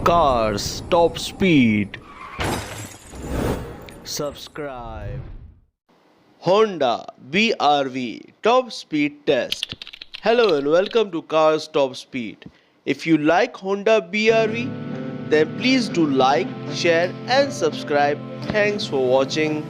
Cars top speed. Subscribe. Honda BRV top speed test. Hello and welcome to Cars Top Speed. If you like Honda BRV, then please do like, share and subscribe. Thanks for watching.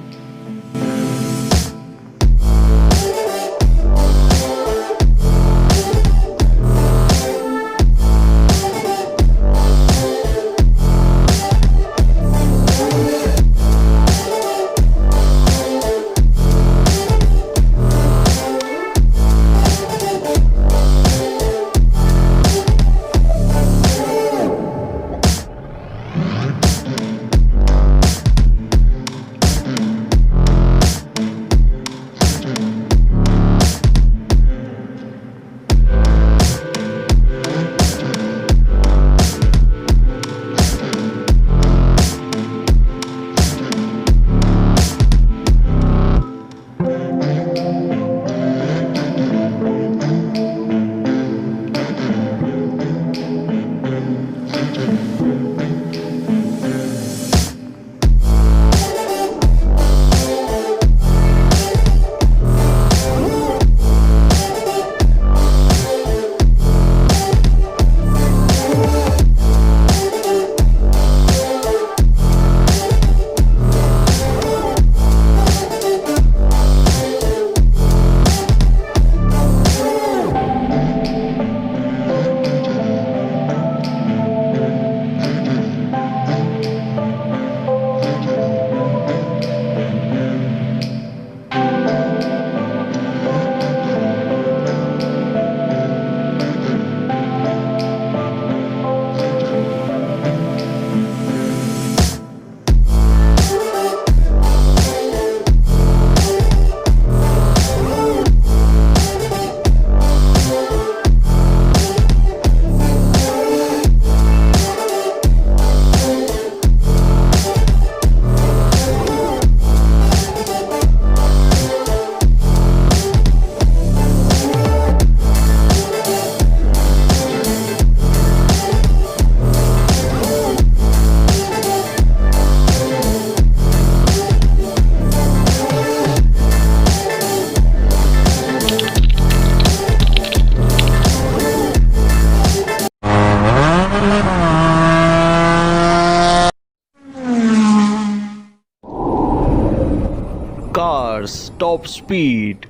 Cars top speed.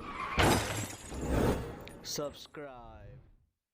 Subscribe.